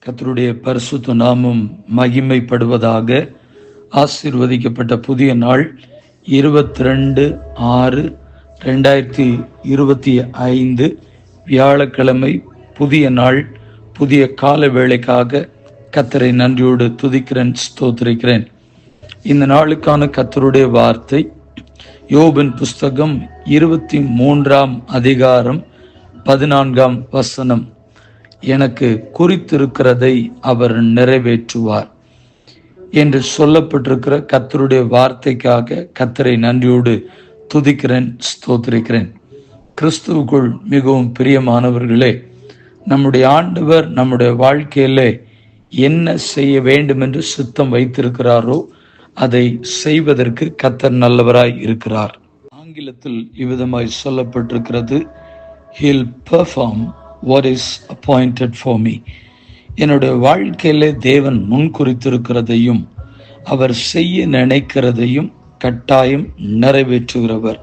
கர்த்தருடைய பரிசுத்த நாமம் மகிமைப்படுவதாக. ஆசீர்வதிக்கப்பட்ட புதிய நாள் 22/6/2025 வியாழக்கிழமை. புதிய நாள், புதிய கால வேளைக்காக கர்த்தரை நன்றியோடு துதிக்கிறேன், ஸ்தோத்திரிக்கிறேன். இந்த நாளுக்கான கர்த்தருடைய வார்த்தை யோபின் புஸ்தகம் 23ஆம் அதிகாரம் 14ஆம் வசனம். எனக்கு குறித்திருக்கிறதை அவர் நிறைவேற்றுவார் என்று சொல்லப்பட்டிருக்கிற கர்த்தருடைய வார்த்தைக்காக கர்த்தரை நன்றியோடு துதிக்கிறேன், ஸ்தோத்திரிக்கிறேன். கிறிஸ்துவுக்குள் மிகவும் பிரியமானவர்களே, நம்முடைய ஆண்டவர் நம்முடைய வாழ்க்கையிலே என்ன செய்ய வேண்டும் என்று சித்தம் வைத்திருக்கிறாரோ அதை செய்வதற்கு கர்த்தர் நல்லவராய் இருக்கிறார். ஆங்கிலத்தில் இவ்விதமாய் சொல்லப்பட்டிருக்கிறது, He'll perform what is appointed for me. என்னுடைய வாழ்க்கையிலே தேவன் முன்குறித்திருக்கிறதையும் அவர் செய்ய நினைக்கிறதையும் கட்டாயம் நிறைவேற்றுகிறவர்.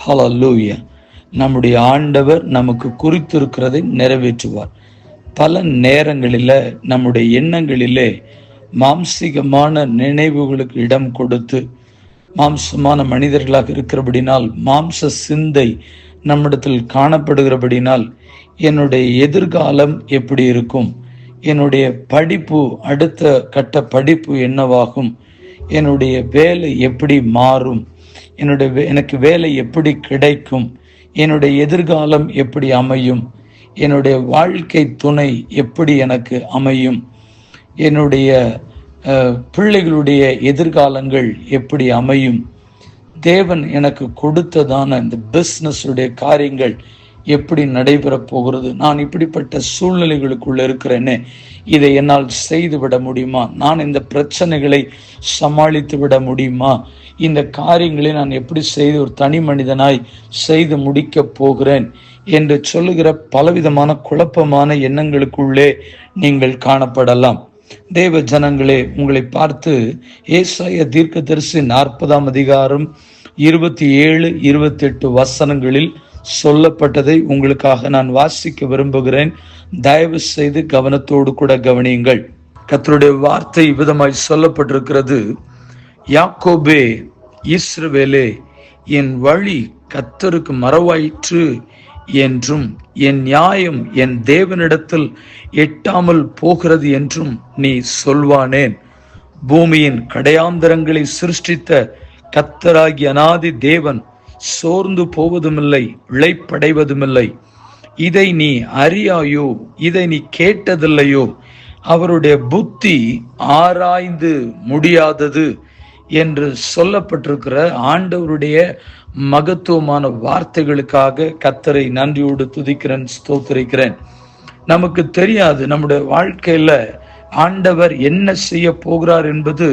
ஹல்லேலூயா. நம்முடைய ஆண்டவர் நமக்கு குறித்திருக்கிறதை நிறைவேற்றுவார். பல நேரங்களில் நம்முடைய எண்ணங்களிலே மாம்சிகமான நினைவுகளுக்கு இடம் கொடுத்து மாம்சமான மனிதர்களாக இருக்கிறபடினால், மாம்ச சிந்தை நம்மிடத்தில் காணப்படுகிறபடினால், என்னுடைய எதிர்காலம் எப்படி இருக்கும், என்னுடைய படிப்பு, அடுத்த கட்ட படிப்பு என்னவாகும், என்னுடைய வேலை எப்படி மாறும், எனக்கு வேலை எப்படி கிடைக்கும், என்னுடைய எதிர்காலம் எப்படி அமையும், என்னுடைய வாழ்க்கை துணை எப்படி எனக்கு அமையும், என்னுடைய பிள்ளைகளுடைய எதிர்காலங்கள் எப்படி அமையும், தேவன் எனக்கு கொடுத்ததான இந்த பிஸ்னஸ் உடைய காரியங்கள் எப்படி நடைபெறப் போகிறது, நான் இப்படிப்பட்ட சூழ்நிலைகளுக்குள்ள இருக்கிறேனே, இதை என்னால் செய்து விட முடியுமா, நான் இந்த பிரச்சனைகளை சமாளித்து விட முடியுமா, இந்த காரியங்களை நான் எப்படி செய்து ஒரு தனி மனிதனாய் செய்து முடிக்க போகிறேன் என்று சொல்லுகிற பலவிதமான குழப்பமான எண்ணங்களுக்குள்ளே நீங்கள் காணப்படலாம். தேவ ஜனங்களே, உங்களை பார்த்து ஏசாயா தீர்க்கதரிசி 40ஆம் அதிகாரம் 27-28 வசனங்களில் சொல்லப்பட்டதை உங்களுக்காக நான் வாசிக்க விரும்புகிறேன். தயவு செய்து கவனத்தோடு கூட கவனியுங்கள். கர்த்தருடைய வார்த்தை விதமாய் சொல்லப்பட்டிருக்கிறது, யாக்கோபே, இஸ்ரவேலே, என் வழி கர்த்தருக்கு மறவாயிற்று என்றும் என் நியாயம் என் தேவனிடத்தில் எட்டாமல் போகிறது என்றும் நீ சொல்வானேன். பூமியின் கடையாந்தரங்களை சிருஷ்டித்த கர்த்தராகிய அநாதி தேவன் சோர்ந்து போவதுமில்லை, இளைப்படைவதுமில்லை. இதை நீ அறியாயோ, இதை நீ கேட்டதில்லையோ, அவருடைய புத்தி ஆராய்ந்து முடியாதது என்று சொல்லப்பட்டிருக்கிற ஆண்டவருடைய மகத்துவமான வார்த்தைகளுக்காக கர்த்தரை நன்றியோடு துதிக்கிறேன், ஸ்தோத்திரிக்கிறேன். நமக்கு தெரியாது நம்முடைய வாழ்க்கையில ஆண்டவர் என்ன செய்ய போகிறார் என்பது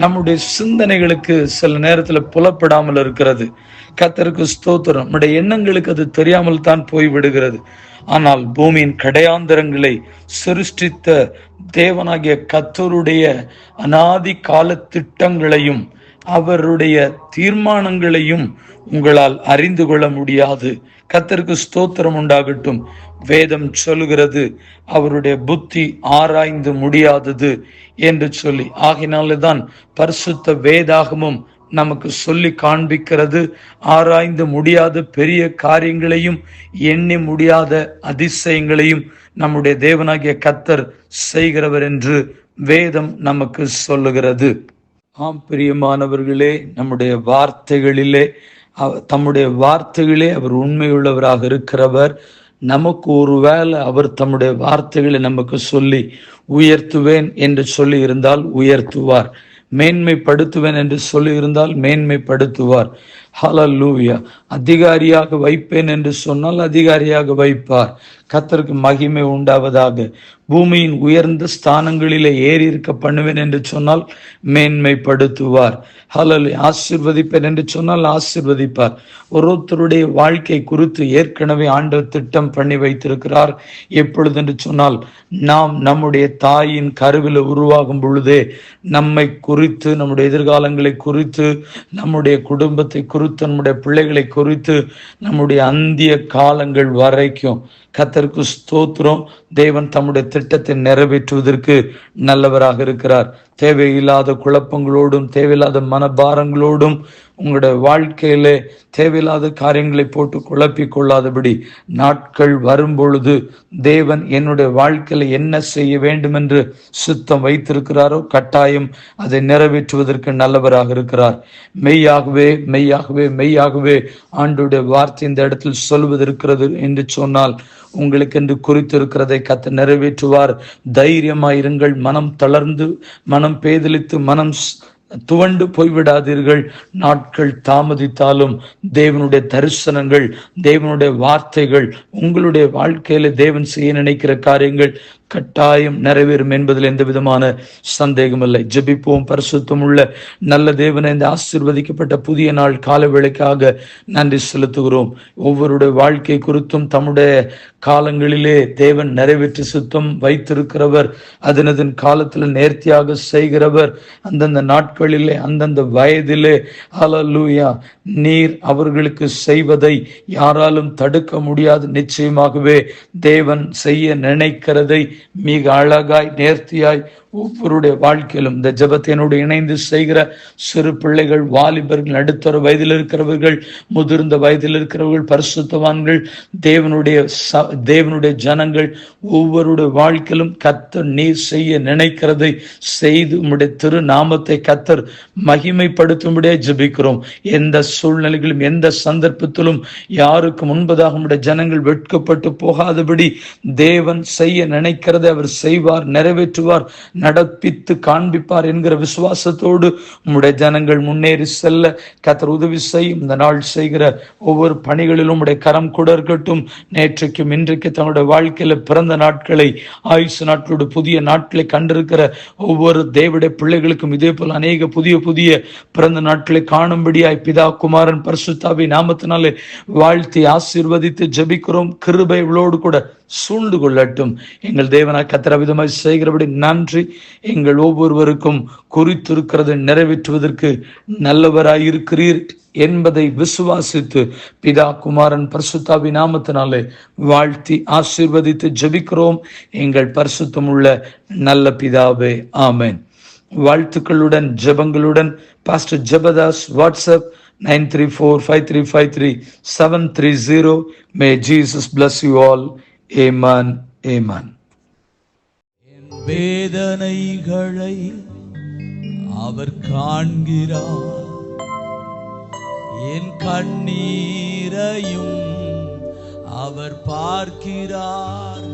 நம்முடைய சிந்தனைகளுக்கு சில நேரத்தில் புலப்படாமல் இருக்கிறது. கர்த்தருக்கு ஸ்தோத்திரம். நம்முடைய எண்ணங்களுக்கு அது தெரியாமல் தான் போய்விடுகிறது. ஆனால் பூமியின் கடையாந்தரங்களை சிருஷ்டித்த தேவனாகிய கர்த்தருடைய அநாதி கால திட்டங்களையும் அவருடைய தீர்மானங்களையும் உங்களால் அறிந்து கொள்ள முடியாது. கர்த்தருக்கு ஸ்தோத்திரம் உண்டாகட்டும். வேதம் சொல்லுகிறது, அவருடைய புத்தி ஆராய்ந்து முடியாதது என்று சொல்லி. ஆகினால்தான் பரிசுத்த வேதாகமும் நமக்கு சொல்லி காண்பிக்கிறது, ஆராய்ந்து முடியாத பெரிய காரியங்களையும் எண்ணி முடியாத அதிசயங்களையும் நம்முடைய தேவனாகிய கர்த்தர் செய்கிறவர் என்று வேதம் நமக்கு சொல்லுகிறது. ஆம் பிரியமானவர்களே, நம்முடைய வார்த்தைகளிலே தம்முடைய வார்த்தைகளே அவர் உண்மையுள்ளவராக இருக்கிறவர். நமக்கு ஒருவேளை அவர் தம்முடைய வார்த்தைகளை நமக்கு சொல்லி உயர்த்துவேன் என்று சொல்லி இருந்தால் உயர்த்துவார், மேன்மைப்படுத்துவேன் என்று சொல்லி இருந்தால் மேன்மைப்படுத்துவார். ஹல்லேலூயா. அதிகாரியாக வைப்பேன் என்று சொன்னால் அதிகாரியாக வைப்பார். கர்த்தருக்கு மகிமை உண்டாவதாக. பூமியின் உயர்ந்த ஸ்தானங்களிலே ஏறி இருக்க பண்ணுவேன் என்று சொன்னால் மேன்மைப்படுத்துவார். ஹல்லேலூயா. ஆசீர்வதிப்பேன் என்று சொன்னால் ஆசீர்வதிப்பார். ஒருத்தருடைய வாழ்க்கை குறித்து ஏற்கனவே ஆண்டவர் திட்டம் பண்ணி வைத்திருக்கிறார். எப்பொழுது என்று சொன்னால், நாம் நம்முடைய தாயின் கருவில் உருவாகும் பொழுதே நம்மை குறித்து, நம்முடைய எதிர்காலங்களை குறித்து, நம்முடைய குடும்பத்தை குறித்து, நம்முடைய பிள்ளைகளை குறித்து, நம்முடைய அந்திய காலங்கள் வரைக்கும் கர்த்தருக்கு ஸ்தோத்திரம். தேவன் தம்முடைய திட்டத்தை நிறைவேற்றுவதற்கு நல்லவராக இருக்கிறார். தேவையில்லாத குழப்பங்களோடும் தேவையில்லாத மனபாரங்களோடும் உங்களுடைய வாழ்க்கையிலே தேவையில்லாத காரியங்களை போட்டு குழப்பிக் கொள்ளாதபடி, நாட்கள் வரும்பொழுது தேவன் என்னுடைய வாழ்க்கையில என்ன செய்ய வேண்டும் என்று சித்தம் வைத்திருக்கிறாரோ கட்டாயம் அதை நிறைவேற்றுவதற்கு நல்லவராக இருக்கிறார். மெய்யாகவே மெய்யாகவே மெய்யாகவே ஆண்டவருடைய வார்த்தை இந்த இடத்தில் சொல்வது இருக்கிறது என்று சொன்னால், உங்களுக்கு என்று குறித்திருக்கிறதை கர்த்தர் நிறைவேற்றுவார். தைரியமாயிருங்கள். மனம் தளர்ந்து, மனம் பேதலித்து, மனம் துவண்டு போய்விடாதீர்கள். நாட்கள் தாமதித்தாலும் தேவனுடைய தரிசனங்கள், தேவனுடைய வார்த்தைகள், உங்களுடைய வாழ்க்கையில தேவன் செய்ய நினைக்கிற காரியங்கள் கட்டாயம் நிறைவேறும் என்பதில் எந்த விதமான சந்தேகம் இல்லை. ஜெபிப்போம். பரிசுத்தம் உள்ள நல்ல தேவனை, இந்த ஆசீர்வதிக்கப்பட்ட புதிய நாள் கால வேளைக்காக நன்றி செலுத்துகிறோம். ஒவ்வொருடைய வாழ்க்கை குறித்தும் தம்முடைய காலங்களிலே தேவன் நிறைவேற்றி சுத்தம் வைத்திருக்கிறவர். அதனதன் காலத்தில் நேர்த்தியாக செய்கிறவர். அந்தந்த நாட்களிலே, அந்தந்த வயதிலே ஹல்லேலூயா, நீர் அவர்களுக்கு செய்வதை யாராலும் தடுக்க முடியாது. நிச்சயமாகவே தேவன் செய்ய நினைக்கிறதை மிக அழகாய் நேர்த்தியாய் ஒவ்வொருடைய வாழ்க்கையிலும் இந்த ஜெபத்தினோடு இணைந்து செய்கிற சிறு பிள்ளைகள், வாலிபர்கள், நடுத்தர வயதில் இருக்கிறவர்கள், முதிர்ந்த வயதில் இருக்கிறவர்கள், பரிசுத்தவான்கள், தேவனுடைய ஜனங்கள் ஒவ்வொருடைய வாழ்க்கையிலும் கர்த்தர் நீர் செய்ய நினைக்கிறதை செய்து உம்முடைய திரு நாமத்தை கர்த்தர் மகிமைப்படுத்தும்படியே ஜெபிக்கிறோம். எந்த சூழ்நிலைகளும் எந்த சந்தர்ப்பத்திலும் யாருக்கு முன்பதாக உம்முடைய ஜனங்கள் வெட்கப்பட்டு போகாதபடி தேவன் செய்ய நினைக்கிறதை அவர் செய்வார், நிறைவேற்றுவார், நடப்பித்து காண்பிப்பார் என்கிற விசுவாசத்தோடு உம்முடைய ஜனங்கள் முன்னேறி செல்ல கர்த்தர் உதவி செய்யும். இந்த நாள் செய்கிற ஒவ்வொரு பணிகளிலும் உம்முடைய கரம் கூட இருக்கட்டும். நேற்றைக்கும் இன்றைக்கு தங்களுடைய வாழ்க்கையில பிறந்த நாட்களை, ஆயுசு நாட்களோடு புதிய நாட்களை கண்டிருக்கிற ஒவ்வொரு தேவனுடைய பிள்ளைகளுக்கும் இதே போல அநேக புதிய புதிய பிறந்த நாட்களை காணும்படியாய் பிதா குமாரன் பரிசுத்தாவி நாமத்தினாலே வாழ்த்தி ஆசீர்வதித்து ஜெபிக்கிறோம். கிருபை இவளோடு கூட சூழ்ந்து கொள்ளட்டும். எங்கள் தேவனாய் கர்த்தர் விதமாய் செய்கிறபடி நன்றி. எங்கள் ஒவ்வொருவருக்கும் குறித்திருக்கிறதை நிறைவேற்றுவதற்கு நல்லவராய் இருக்கிறீர் என்பதை விசுவாசித்து பிதா குமாரன் பரிசுத்தாவி நாமத்தினாலே வாழ்த்தி ஆசீர்வதித்து ஜெபிக்கிறோம். எங்கள் பரிசுத்தம் உள்ள நல்ல பிதாவே, ஆமென். வாழ்த்துக்களுடன் ஜெபங்களுடன் pastor Jebadas. WhatsApp 9345353730. May Jesus bless you all. Amen. Amen. வேதனைகளை அவர் காண்கிறார், என் கண்ணீரையும் அவர் பார்க்கிறார்.